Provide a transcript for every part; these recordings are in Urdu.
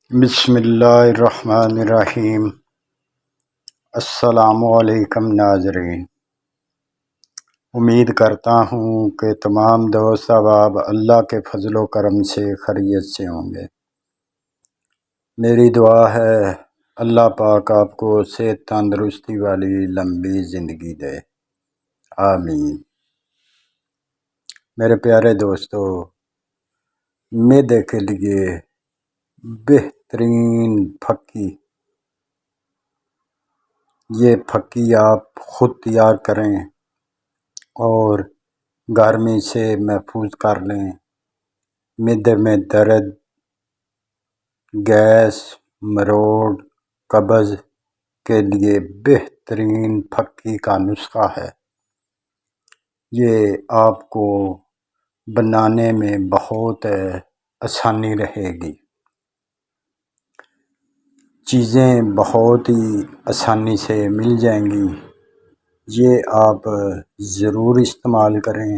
بسم اللہ الرحمن الرحیم۔ السلام علیکم ناظرین، امید کرتا ہوں کہ تمام دوست احباب اللہ کے فضل و کرم سے خیریت سے ہوں گے۔ میری دعا ہے اللہ پاک آپ کو صحت تندرستی والی لمبی زندگی دے، آمین۔ میرے پیارے دوستو، معدے کے لیے بہترین پھکی، یہ پھکی آپ خود تیار کریں اور گرمی سے محفوظ کر لیں۔ معدے میں درد، گیس، مروڑ، قبض کے لیے بہترین پھکی کا نسخہ ہے۔ یہ آپ کو بنانے میں بہت آسانی رہے گی، چیزیں بہت ہی آسانی سے مل جائیں گی۔ یہ آپ ضرور استعمال کریں،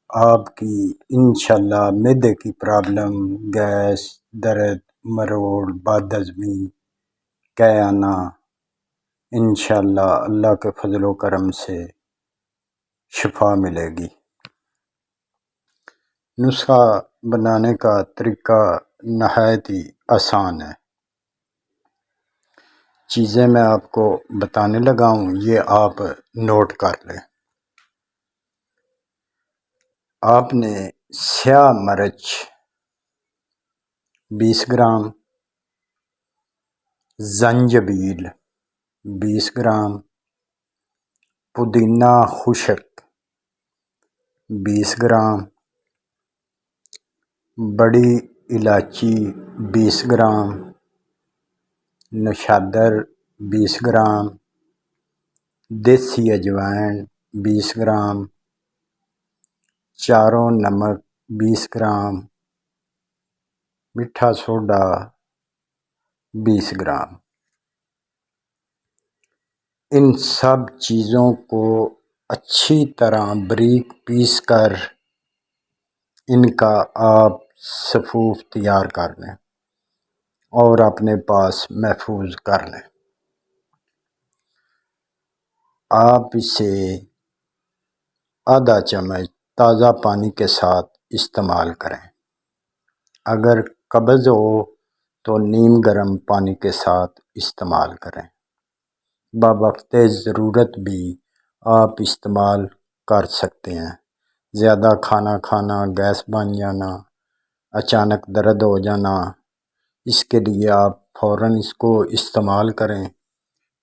آپ کی انشاءاللہ معدے کی پرابلم، گیس، درد، مروڑ، بد ہضمی، قے آنا، انشاءاللہ اللہ کے فضل و کرم سے شفا ملے گی۔ نسخہ بنانے کا طریقہ نہایت ہی آسان ہے۔ چیزیں میں آپ کو بتانے لگا ہوں، یہ آپ نوٹ کر لیں۔ آپ نے سیاہ مرچ 20 گرام، زنجبیل 20 گرام، پودینہ خشک 20 گرام، بڑی الائچی 20 گرام، نشادر 20 گرام، دیسی اجوائن 20 گرام، چاروں نمک 20 گرام، میٹھا سوڈا 20 گرام۔ ان سب چیزوں کو اچھی طرح باریک پیس کر ان کا آپ سفوف تیار کر لیں اور اپنے پاس محفوظ کر لیں۔ آپ اسے آدھا چمچ تازہ پانی کے ساتھ استعمال کریں۔ اگر قبض ہو تو نیم گرم پانی کے ساتھ استعمال کریں۔ بوقت ضرورت بھی آپ استعمال کر سکتے ہیں۔ زیادہ کھانا کھانا، گیس بن جانا، اچانک درد ہو جانا، اس کے لیے آپ فوراً اس کو استعمال کریں۔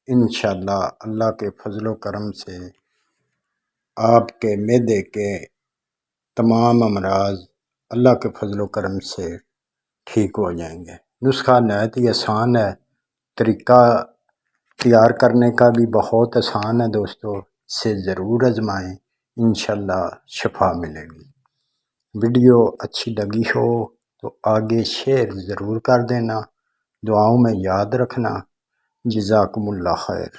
انشاءاللہ اللہ کے فضل و کرم سے آپ کے معدے کے تمام امراض اللہ کے فضل و کرم سے ٹھیک ہو جائیں گے۔ نسخہ نہایت ہی آسان ہے، طریقہ تیار کرنے کا بھی بہت آسان ہے دوستو، اسے ضرور آزمائیں، انشاءاللہ شفا ملے گی۔ ویڈیو اچھی لگی ہو تو آگے شیئر ضرور کر دینا، دعاؤں میں یاد رکھنا۔ جزاکم اللہ خیر۔